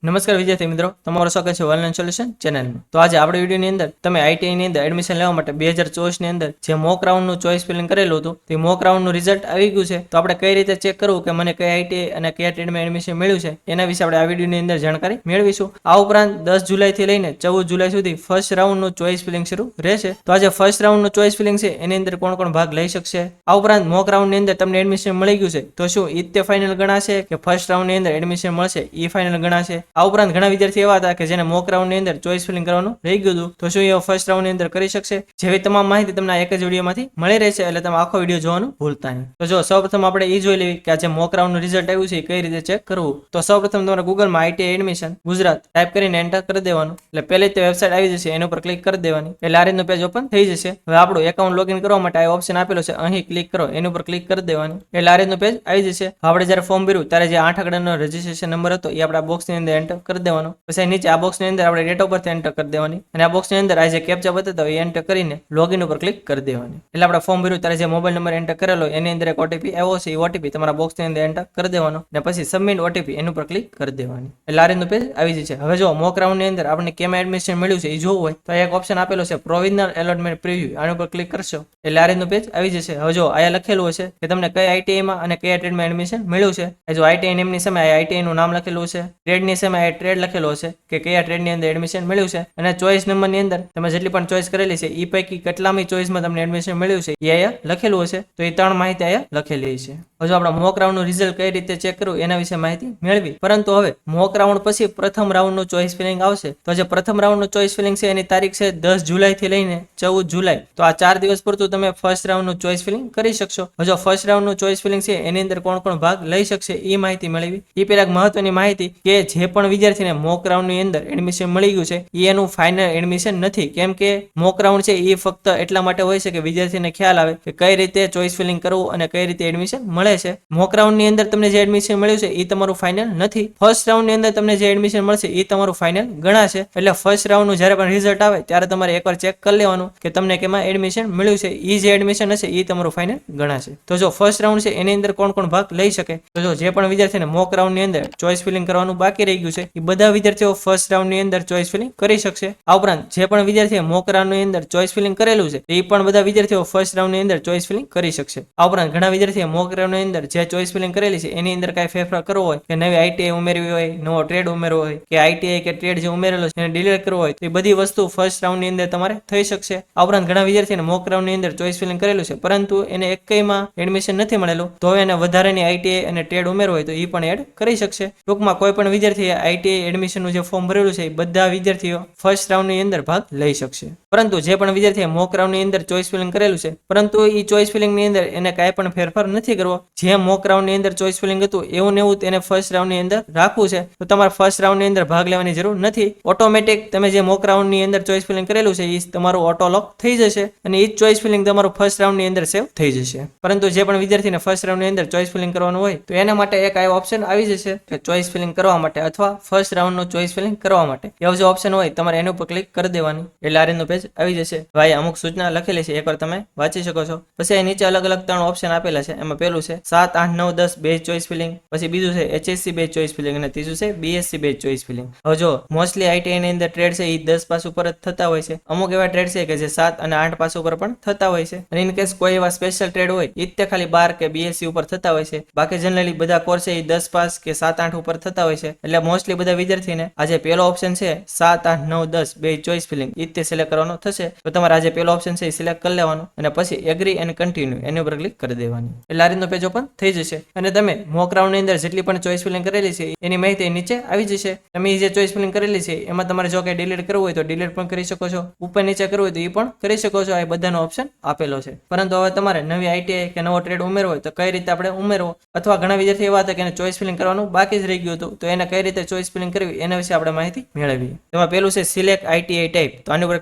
નમસ્કાર વિદ્યાર્થી મિત્રો, તમારું સ્વાગત છે ઓનલાઈન સોલ્યુશન ચેનલમાં। તો આજે આપણે વિડીયોની અંદર તમે આઈટીઆઈ ની અંદર એડમિશન લેવા માટે 2024 ની અંદર જે મોક રાઉન્ડનું ચોઇસ ફિલિંગ કરેલું હતું તે મોક રાઉન્ડનું રિઝલ્ટ આવી ગયું છે। તો આપણે કઈ રીતે ચેક કરવું કે મને કઈ આઈટીઆઈ અને કયા ટ્રેડમાં એડમિશન મળ્યું છે એના વિશે આપણે આ વિડીયોની અંદર જાણકારી મેળવીશું। આ ઉપરાંત 10 જુલાઈથી લઈને 14 જુલાઈ સુધી ફર્સ્ટ રાઉન્ડનું ચોઇસ ફિલિંગ શરૂ રહેશે। તો આજે ફર્સ્ટ રાઉન્ડનું ચોઇસ ફિલિંગ છે એની અંદર કોણ કોણ ભાગ લઈ શકશે, આ ઉપરાંત મોક રાઉન્ડની અંદર તમને એડમિશન મળી ગયું છે તો શું ઈ તે ફાઇનલ ગણાશે કે ફર્સ્ટ રાઉન્ડની અંદર એડમિશન મળશે ઈ ફાઇનલ ગણાશે। આ ઉપરાંત ઘણા વિદ્યાર્થી એવા હતા કે જેને મોક રાઉન્ડની અંદર ચોઇસ ફિલિંગ કરવાનું રહી ગયું હતું તો શું એ ફર્સ્ટ રાઉન્ડની અંદર કરી શકશે। જેવી તમામ માહિતી તમને એક જ વિડીયોમાંથી મળી રહેશે, એટલે તમે આખો વિડીયો જોવાનું ભૂલતા નહીં। તો જો સૌપ્રથમ આપણે એ જોઈ લેવી કે આ જે મોક રાઉન્ડનું રિઝલ્ટ આવ્યું છે એ કઈ રીતે ચેક કરવું। તો સૌપ્રથમ તમારે ગૂગલમાં આઈટીઆઈ એડમિશન ગુજરાત ટાઈપ કરીને એન્ટર કરી દેવાનું, એટલે પહેલી તે વેબસાઇટ આવી જશે, એના ઉપર ક્લિક કરી દેવાની, એટલે આ રીતનું પેજ ઓપન થઈ જશે। હવે આપણું એકાઉન્ટ લોગિન કરવા માટે આ ઓપ્શન આપેલો છે, અહીં ક્લિક કરો, એના ઉપર ક્લિક કરી દેવાનું, એટલે આ રીતનું પેજ આવી જશે। આપણે જ્યારે ફોર્મ ભર્યું ત્યારે જે 8 આંકડાનો રજીસ્ટ્રેશન નંબર હતો એ આપણા બોક્સની અંદર એન્ટર કરી દેવાનો, પછી નીચે આ બોક્સની અંદર આપણે ડેટ ઓફ બર્થ એન્ટર કરી દેવાની, અને આ બોક્સની અંદર આ જે કેપ્ચા બતાવતા હોય એ એન્ટર કરીને લોગિન ઉપર ક્લિક કરી દેવાની, એટલે આપણે ફોર્મ ભર્યું ત્યારે જે મોબાઈલ નંબર એન્ટર કરેલો એની અંદર એક ઓટીપી આવ્યો છે, એ ઓટીપી તમારા બોક્સની અંદર એન્ટર કરી દેવાનો, અને પછી સબમિટ ઓટીપી એની ઉપર ક્લિક કરી દેવાની, એટલે આ રીતનું પેજ આવી જશે। હવે જો મોક રાઉન્ડની અંદર આપણે કેમાં એડમિશન મળ્યું છે એ જોવું હોય તો એક ઓપ્શન આપેલો છે પ્રોવિઝનલ એલોટમેન્ટ પ્રિવ્યુ, આની ઉપર ક્લિક કરશો એટલે આ રીતનું પેજ આવી જશે। હવે જો આયા લખેલું હશે કે તમને કઈ આઈટીઆઈમાં અને કયા ટ્રેડમાં એડમિશન મળ્યું છે। એ જો આઈટીઆઈ નેમની સામે આઈટીઆઈ નું નામ લખેલું છે, ટ્રેડની સામે આ ટ્રેડ લખેલો હશે કે કયા ટ્રેડની અંદર એડમિશન મળ્યું છે, અને ચોઇસ નંબરની અંદર તમે જેટલી પણ ચોઇસ કરેલી છે એ પૈકી કેટલામી ચોઇસમાં તમને એડમિશન મળ્યું છે એ અહીંયા લખેલું હશે। તો એ 3 માહિતી અહીંયા લખેલી છે। હજુ આપણા મોક રાઉન્ડનું રિઝલ્ટ કઈ રીતે ચેક કરવું એના વિશે માહિતી મેળવી, પરંતુ હવે મોક રાઉન્ડ પછી પ્રથમ રાઉન્ડનું ચોઇસ ફિલિંગ આવશે। તો જે પ્રથમ રાઉન્ડનું ચોઇસ ફિલિંગ છે એની તારીખ છે 10 જુલાઈથી લઈને 14 જુલાઈ, તો આ 4 દિવસ પૂરતું તમે ફર્સ્ટ રાઉન્ડનું ચોઇસ ફિલિંગ કરી શકશો। હજુ ફર્સ્ટ રાઉન્ડનું ચોઇસ ફિલિંગ છે એની અંદર કોણ કોણ ભાગ લઈ શકશે એ માહિતી મેળવી। એ પહેલા મહત્વની માહિતી કે જે પણ વિદ્યાર્થીને મોક રાઉન્ડની અંદર એડમિશન મળી ગયું છે એ એનું ફાઇનલ એડમિશન નથી, કેમ કે મોક રાઉન્ડ છે એ ફક્ત એટલા માટે હોય છે કે વિદ્યાર્થીને ખ્યાલ આવે કે કઈ રીતે ચોઇસ ફિલિંગ કરવું અને કઈ રીતે એડમિશન મળે છે। મોક રાઉન્ડની અંદર તમને જે એડમિશન મળ્યું છે એ તમારું ફાઇનલ નથી, ફર્સ્ટ રાઉન્ડની અંદર તમને જે એડમિશન મળશે એ તમારું ફાઇનલ ગણાશે। એટલે ફર્સ્ટ રાઉન્ડનું જ્યારે પણ રિઝલ્ટ આવે ત્યારે તમારે એકવાર ચેક કરી લેવાનું કે તમને કેમાં એડમિશન મળ્યું છે, એ જે એડમિશન હશે એ તમારું ફાઇનલ ગણાશે। તો જો ફર્સ્ટ રાઉન્ડ છે એની અંદર કોણ કોણ ભાગ લઈ શકે, તો જો જે પણ વિદ્યાર્થીને મોક રાઉન્ડની અંદર ચોઇસ ફિલિંગ કરવાનું બાકી રહી ગયું છે એ બધા વિદ્યાર્થીઓ ફર્સ્ટ રાઉન્ડની અંદર ચોઇસ ફિલિંગ કરી શકશે। આ ઉપરાંત જે પણ વિદ્યાર્થીએ મોક રાઉન્ડની અંદર ચોઇસ ફિલિંગ કરેલું છે એ પણ બધા વિદ્યાર્થીઓ ફર્સ્ટ રાઉન્ડની અંદર ચોઇસ ફિલિંગ કરી શકશે। આ ઉપરાંત ઘણા વિદ્યાર્થીઓ મોક રાઉન્ડની અંદર જે ચોઇસ ફિલિંગ કરેલી છે એની અંદર કાંઈ ફેરફાર કરવો હોય કે નવી આઈટીઆઈ ઉમેરવી હોય, નવો ટ્રેડ ઉમેરવો હોય કે આઈટીઆઈ કે ટ્રેડ જે ઉમેરેલો છે એને ડિલીટ કરવો હોય તો એ બધી વસ્તુ ફર્સ્ટ રાઉન્ડની અંદર તમારે થઈ શકશે। આ ઉપરાંત ઘણા વિદ્યાર્થીઓને મોક રાઉન્ડની અંદર ચોઇસ ફિલિંગ કરેલું છે પરંતુ એને એકમાં એડમિશન નથી મળેલું, તો એને વધારાની આઈટીઆઈ અને ટ્રેડ ઉમેરવો હોય તો એ પણ એડ કરી શકશે। ટૂંકમાં કોઈ પણ વિદ્યાર્થીએ આઈટીઆઈ એડમિશનનું જે ફોર્મ ભરેલું છે એ બધા વિદ્યાર્થીઓ ફર્સ્ટ રાઉન્ડની અંદર ભાગ લઈ શકશે। પરંતુ જે પણ વિદ્યાર્થીએ મોક રાઉન્ડની અંદર ચોઇસ ફિલિંગ કરેલું છે પરંતુ એ ચોઇસ ફિલિંગની અંદર એને કાંઈ પણ ફેરફાર નથી કરવો, જે મોક રાઉન્ડની અંદર ચોઇસ ફિલિંગ હતું એવું ને એવું તેને ફર્સ્ટ રાઉન્ડની અંદર રાખવું છે, તો તમારે ફર્સ્ટ રાઉન્ડની અંદર ભાગ લેવાની જરૂર નથી। ઓટોમેટિક તમે જે મોક રાઉન્ડની અંદર ચોઇસ ફિલિંગ કરેલું છે એ તમારું ઓટો લોક થઈ જશે અને એ જ ચોઇસ ફિલિંગ તમારું ફર્સ્ટ રાઉન્ડની અંદર સેવ થઈ જશે। પરંતુ જે પણ વિદ્યાર્થીને ફર્સ્ટ રાઉન્ડની અંદર ચોઇસ ફિલિંગ કરવાનું હોય તો એના માટે એક આ ઓપ્શન આવી જશે કે ચોઇસ ફિલિંગ કરવા માટે અથવા ફર્સ્ટ રાઉન્ડનું ચોઇસ ફિલિંગ કરવા માટે એવો જે ઓપ્શન હોય તમારે એના ઉપર ક્લિક કરી દેવાની, એટલે આ રીતનું પેજ આવી જશે। ભાઈ અમુક સૂચના લખેલી છે એકવાર તમે વાંચી શકો છો। પછી અહીં નીચે અલગ અલગ 3 ઓપ્શન આપેલા છે, એમાં પહેલું છે 7, 8, 9, 10 બેચ ચોઇસ ફિલિંગ, પછી બીજું છે એચએસસી બેચ ચોઇસ ફિલિંગ અને ત્રીજું છે બીએસસી બેચ ચોઇસ ફિલિંગ। હવે જો મોસ્ટલી આઈટીઆઈ ની અંદર ટ્રેડ છે એ 10 પાસ ઉપર જ થતા હોય છે, અમુક એવા ટ્રેડ છે કે જે 7 અને 8 પાસ ઉપર પણ થતા હોય છે, અને ઇન કેસ કોઈ એવા સ્પેશિયલ ટ્રેડ હોય એ તે ખાલી 12 કે બીએસસી ઉપર થતા હોય છે, બાકી જનરલી બધા કોર્સ છે એ 10 પાસ કે 7, 8 ઉપર થતા હોય છે। એટલે મોસ્ટલી બધા વિદ્યાર્થીને આ જે પહેલો ઓપ્શન છે 7, 8, 9, 10 બેચ ચોઇસ ફિલિંગ એ તે સિલેક્ટ કરવાનો થશે। તો તમારે આ જે પહેલો ઓપ્શન છે એ સિલેક્ટ કરી લેવાનો અને પછી એગ્રી એન્ડ કન્ટિન્યુ એની ઉપર ક્લિક કરી દેવાની, એટલે આ રીતનો પેજ ઓપન થઈ જશે અને તમે મોક રાઉન્ડની અંદર જેટલી પણ ચોઇસ ફિલિંગ કરેલી છે એની માહિતી નીચે આવી જશે। તમે જે ચોઇસ ફિલિંગ કરેલી છે એમાં તમારે જો કે ડિલીટ કરવું હોય તો ડિલીટ પણ કરી શકો છો, ઉપર નીચે કરવું હોય તો એ પણ કરી શકો છો, આ બધાનો ઓપ્શન આપેલો છે। પરંતુ હવે તમારે નવી આઈટીઆઈ કે નવો ટ્રેડ ઉમેરવો હોય તો કઈ રીતે આપણે ઉમેરવો, અથવા ઘણા વિદ્યાર્થી એવા હતા કે એને ચોઇસ ફિલિંગ કરવાનું બાકી જ રહી ગયું હતું તો એને કઈ રીતે ચોઇસ ફિલિંગ કરવી એના વિશે આપણે માહિતી મેળવીએ। તેમાં પેલું છે સિલેક્ટ આઈટીઆઈ ટાઈપ, તો આની ઉપર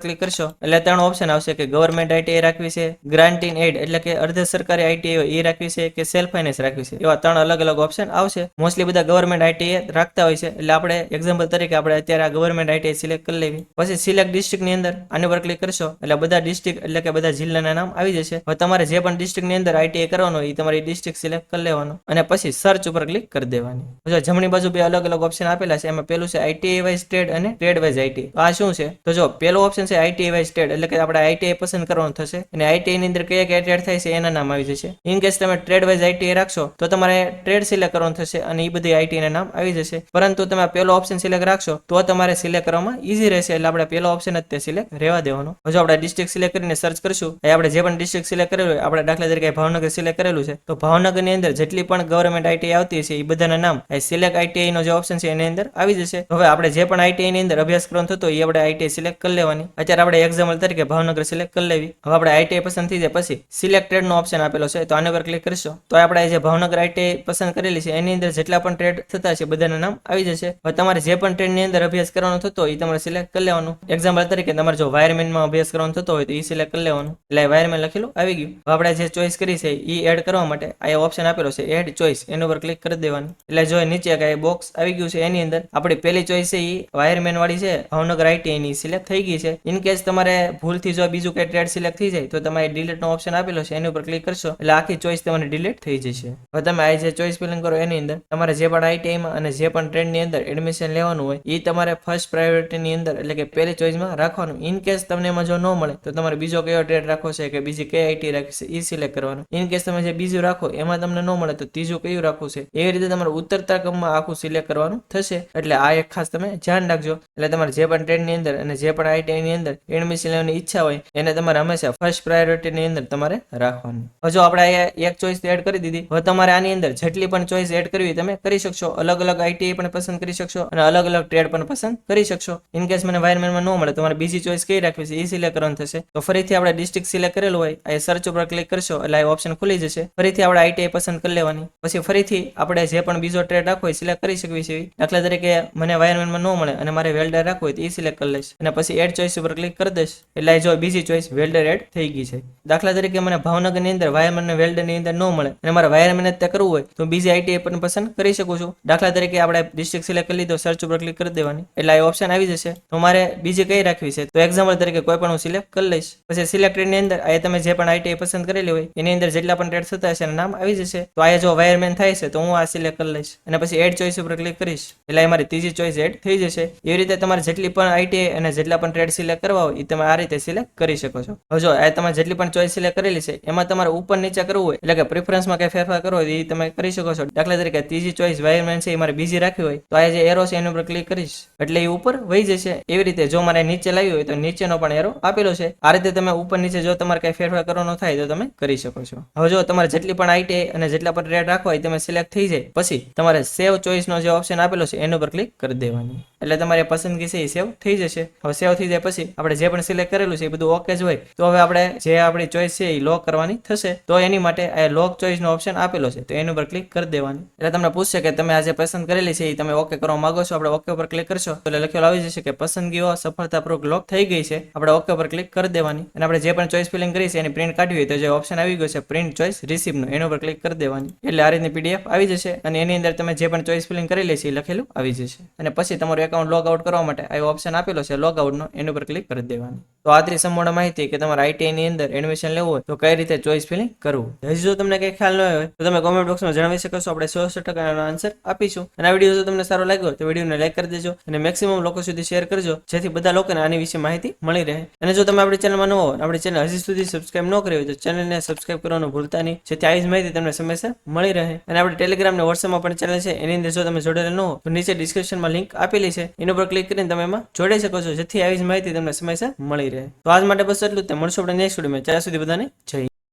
ક્લિક કરશો એટલે 3 ઓપ્શન આવશે કે ગવર્મેન્ટ આઈટીઆઈ રાખવી છે, ગ્રાન્ટ ઇન એડ એટલે કે અર્ધ સરકારી આઈટીઆઈ એ રાખવી છે કે સેલ્ફ ફાઇનાન્સ રાખ્યું છે. એવા 3 અલગ અલગ ઓપ્શન આવશે. મોસ્ટલી બધા ગવર્મેન્ટ આઈટીઆઈ રાખતા હોય છે, એટલે આપણે એક્ઝામ્પલ તરીકે આપણે અત્યારે આ ગવર્મેન્ટ આઈટીઆઈ સિલેક્ટ કરી લેવી. પછી સિલેક્ટ ડિસ્ટ્રિક્ટ ની અંદર આની પર ક્લિક કરશો એટલે બધા ડિસ્ટ્રિક્ટ એટલે કે બધા જિલ્લાના નામ આવી જશે. હવે તમારે જે પણ ડિસ્ટ્રિક્ટ ની અંદર આઈટીઆઈ કરવાનો હોય એ તમારી ડિસ્ટ્રિક્ટ સિલેક્ટ કરી લેવાનો અને પછી સર્ચ ઉપર ક્લિક કરી દેવાની. જો જમણી બાજુ બે અલગ અલગ ઓપ્શન આપેલા છે. એમાં પેલું છે આઈટીઆઈ વાઇઝ ટ્રેડ અને ટ્રેડ વાઇઝ આઈટીઆઈ. આ શું છે? તો જો પેલો ઓપ્શન છે આઈટીઆઈ વાઇઝ ટ્રેડ, એટલે કે આપણે આઈટીઆઈ પસંદ કરવાનું થશે અને આઈટીઆઈ ની અંદર કયા કયા ટ્રેડ થાય છે એના નામ આવી જશે. ઇન કેસ તમે ટ્રેડ વાઇઝ આઈટીઆઈ રાખશો તો તમારે ટ્રેડ સિલેક્ટ કરવાનું થશે અને એ બધી આઈટીઆઈ ના નામ આવી જશે. પરંતુ તમે પેલો ઓપ્શન સિલેક્ટ રાખશો તો તમારે સિલેક્ટ કરવામાં ઈઝી રહેશે, એટલે આપણે પેલો ઓપ્શન જ તે સિલેક્ટ રહેવા દેવાનો. જો આપણે ડિસ્ટ્રિક્ટ સિલેક્ટ કરીને સર્ચ કરશું, આપણે જે પણ ડિસ્ટ્રિક્ટ સિલેક્ટ કરેલું હોય, આપણે દાખલા તરીકે ભાવનગર સિલેક્ટ કરેલું છે, તો ભાવનગર ની અંદર જેટલી પણ ગવર્મેન્ટ આઈટીઆઈ આવતી છે એ બધાના નામ સિલેક્ટ આઈટીઆઈ નો જે ઓપ્શન છે એની અંદર આવી જશે. હવે આપણે જે પણ આઈટીઆઈ ની અંદર અભ્યાસ કરવાનો થતો એ આપણે આઈટીઆઈ સિલેક્ટ કરી લેવાની. અત્યારે આપણે એક્ઝામ્પલ તરીકે ભાવનગર સિલેક્ટ કરી લેવી. હવે આપણે આઈટીઆઈ પસંદ થઈ જાય પછી સિલેક્ટેડ નો ઓપ્શન આપેલો છે, તો આની પર ક્લિક કરશો તો આપણે જે ભાવનગર આઈટીઆઈ પસંદ કરેલી છે એની અંદર જેટલા પણ ટ્રેડ થતા છે બધાના નામ આવી જશે. હવે તમારે જે પણ ટ્રેડ ની અંદર અભ્યાસ કરવાનો થતો હોય એ તમારે સિલેક્ટ કરી લેવાનું. એક્ઝામ્પલ તરીકે તમારે જો વાયરમેન માં અભ્યાસ કરવાનો થતો હોય તો એ સિલેક્ટ કરી લેવાનું, એટલે વાયરમેન લખેલું આવી ગયું. હવે આપણે જે ચોઈસ કરી છે એ એડ કરવા માટે આ ઓપ્શન આપેલો છે એડ ચોઈસ, એના પર ક્લિક કરી દેવાનું. એટલે જો નીચે કઈ બોક્સ આવી ગયું છે એની અંદર આપણી પેલી ચોઈસ છે એ વાયરમેન વાળી છે, ભાવનગર આઈટીઆઈ ની સિલેક્ટ થઈ ગઈ છે. ઇન કેસ તમારે ભૂલથી જો બીજું કઈ ટ્રેડ સિલેક્ટ થઈ જાય તો તમારે ડિલીટ નો ઓપ્શન આપેલો છે એની ઉપર ક્લિક કરશો એટલે આખી ચોઈસ તમારે ડિલીટ થઈ જશે. હવે તમે આ જે ચોઈસ ફિલિંગ કરો એની અંદર તમારે જે પણ આઈટીઆઈ માં અને જે પણ ટ્રેડ ની અંદર એડમિશન લેવાનું હોય એ તમારે ફર્સ્ટ પ્રાયોરિટી ની અંદર એટલે કે પહેલી ચોઈસમાં રાખવાનું. ઇન કેસ તમને એમાં જો ન મળે તો તમારે બીજો કયો ટ્રેડ રાખવો છે કે બીજી કઈ આઈટી રાખવી છે એ સિલેક્ટ કરવાનું. ઇન કેસ તમે જે બીજું રાખો એમાં તમને ન મળે તો ત્રીજું કયું રાખવું છે એવી રીતે તમારે ઉતરતા ક્રમમાં આખું સિલેક્ટ કરવાનું થશે. એટલે આ એક ખાસ તમે ધ્યાન રાખજો. એટલે તમારે જે પણ ટ્રેડ ની અંદર અને જે પણ આઈટીઆઈ ની અંદર એડમિશન લેવાની ઈચ્છા હોય એને તમારે હંમેશા ફર્સ્ટ પ્રાયોરિટી ની અંદર તમારે રાખવાનું. હવે જો આપણે એક ચોઈસ એડ કરી દીધી, હવે તમારે આની અંદર જેટલી પણ ચોઈસ એડ કરવી તમે કરી શકશો. અલગ અલગ આઈટીઆઈ પણ પસંદ કરી શકશો અને અલગ અલગ ટ્રેડ પણ પસંદ કરી શકશો. ઇન કેસ મને વાયરમેનમાં ન મળે તમારે બીજી ચોઈસ કઈ રાખવી છે એ સિલેક્ટ કરવાનું થશે. તો ફરીથી આપણે ડિસ્ટ્રિક્ટ સિલેક્ટ કરેલું હોય આ સર્ચ ઉપર ક્લિક કરશો એટલે આ ઓપ્શન ખુલી જશે. ફરીથી આપણે આઈટીઆઈ પસંદ કરી લેવાની. પછી ફરીથી આપણે જે પણ બીજો ટ્રેડ રાખવો હોય સિલેક્ટ કરી શકવી છે. દાખલા તરીકે મને વાયરમેનમાં ન મળે અને મારે વેલ્ડર રાખવું હોય તો એ સિલેક્ટ કરી લઈશ અને પછી એડ ચોઈસ ઉપર ક્લિક કરી દઈશ એટલે જો બીજી ચોઈસ વેલ્ડર એડ થઈ ગઈ છે. દાખલા તરીકે મને ભાવનગર ની અંદર વાયરમેન વેલ્ડર ની અંદર ન મળે અને મારે વાયરમેન જ કરવું હોય તો બીજી આઈટીઆઈ પણ પસંદ કરી શકું છું. દાખલા તરીકે આપણે ડિસ્ટ્રિક્ટ સિલેક્ટ કરી લીધો, સર્ચ ઉપર ક્લિક કરી દેવાની એટલે આ ઓપ્શન આવી જશે. તો મારે બીજી કઈ રાખવી છે તો એક્ઝામ્પલ તરીકે કોઈ પણ હું સિલેક્ટ કરી લઈશ. પછી સિલેક્ટેડ ની અંદર આ તમે જે પણ આઈટીઆઈ પસંદ કરેલી હોય એની અંદર જેટલા પણ ટ્રેડ થતા હશે એના નામ આવી જશે. તો આ જો વાયરમેન થાય છે તો હું આ સિલેક્ટ કરી લઈશ અને પછી એડ ચોઈસ ઉપર ક્લિક કરીશ એટલે મારી ત્રીજી ચોઈસ એડ થઈ જશે. એવી રીતે તમારે જેટલી પણ આઈટીઆઈ અને જેટલા પણ ટ્રેડ સિલેક્ટ કરવા હોય એ તમે આ રીતે સિલેક્ટ કરી શકો છો. હવે જો આ તમે જેટલી પણ ચોઈસ સિલેક્ટ કરેલી છે એમાં તમારે ઉપર નીચે કરવું હોય એટલે કે પ્રિફરન્સમાં કઈ ફેરફાર કરવો હોય એ તમે કરી શકો છો. દાખલા તરીકે ત્રીજી ચોઈસ વાયરમેન છે એ મારે બીજી રાખવી હોય તો આ જે એરો છે એની ઉપર ક્લિક કરીશ એટલે એ ઉપર વહી જશે. એવી રીતે જો મારે નીચે લાવી હોય તો નીચેનો પણ એરો આપેલો છે. આ રીતે તમે ઉપર નીચે જો તમારે કઈ ફેરફાર કરવાનો થાય તો તમે કરી શકો છો. હવે જો તમારે જેટલી પણ આઈટીઆઈ અને જેટલા પણ ટ્રેડ રાખવા હોય તમે સિલેક્ટ થઈ જાય પછી તમારે સેવ ચોઈસ નો જે ઓપ્શન આપેલો છે એના ઉપર ક્લિક કરી દેવાની એટલે તમારી પસંદગી છે એ સેવ થઈ જશે. હવે સેવ થઈ જાય પછી આપણે જે પણ સિલેક્ટ કરેલું છે એ બધું ઓકે જ હોય તો હવે આપણે જે આપણી ચોઈસ છે એ લોક કરવાની થશે. તો એની માટે આ લોક ચોઈસ નો ઓપ્શન આપેલો છે તો એની ઉપર ક્લિક કરી દેવાની એટલે તમને પૂછશે કે તમે આ જે પસંદ કરેલી છે એ તમે ઓકે કરવા માંગો છો. આપણે ઓકે ઉપર ક્લિક કરશો એટલે લખેલું આવી જશે કે પસંદગીઓ સફળતાપૂર્વક લોક થઈ ગઈ છે. આપણે ઓકે ઉપર ક્લિક કરી દેવાની અને આપણે જે પણ ચોઈસ ફિલિંગ કરી છે એની પ્રિન્ટ કાઢવી હોય તો જે ઓપ્શન આવી ગયો છે પ્રિન્ટ ચોઈસ રિસીપ નો એના ઉપર ક્લિક કરી દેવાની એટલે આ રીતની પીડીએફ આવી જશે અને એની અંદર તમે જે પણ ચોઈસ ફિલિંગ કરેલી છે એ લખેલું આવી જશે. અને પછી તમારું એકાઉન્ટ લોગ આઉટ કરવા માટે આ ઓપ્શન આપેલો છે લોગ આઉટ નો એના ઉપર ક્લિક કરી દેવાની. તો આ સંપૂર્ણ માહિતી કે તમારે આઈટીઆઈ ની અંદર એડમિશન લેવું હોય તો કઈ રીતે ચોઈસ ફિલિંગ કરવું. હજી જો તમને કઈ ખ્યાલ ન હોય તો તમે કોમેન્ટ બોક્સમાં જણાવી શકો છો. આપણે 100% આન્સર આપીશું. અને આ વિડીયો જો તમને સારો લાગ્યો તો વિડીયોને લાઈક કરી દેજો અને મેક્સિમમ લોકો સુધી શેર કરજો જેથી બધા લોકોને આની વિશે માહિતી મળી રહે. અને જો તમે આપણી ચેનલમાં ન હો આપણી ચેનલ હજી સુધી સબસ્ક્રાઇબ ન કરી હોય તો ચેનલને સબસ્ક્રાઇબ કરવાનું ભૂલતા નહીં જેથી આવી જ માહિતી તમને સમયસર મળી રહે. અને આપણે ટેલિગ્રામ ને વોટ્સએપમાં પણ ચેનલ છે એની અંદર જો તમે જોડેલા ન હો તો નીચે ડિસ્ક્રિપ્શનમાં લિંક આપેલી છે એના પર ક્લિક કરીને તમે એમાં જોડાઈ શકો છો જેથી આવી જ માહિતી તમને સમયસર મળી રહે. તો આજ માટે બસ એટલું જ. મળશું આપણે નેક્સ્ટ વિડીયોમાં. ત્યાં સુધી બધાને જય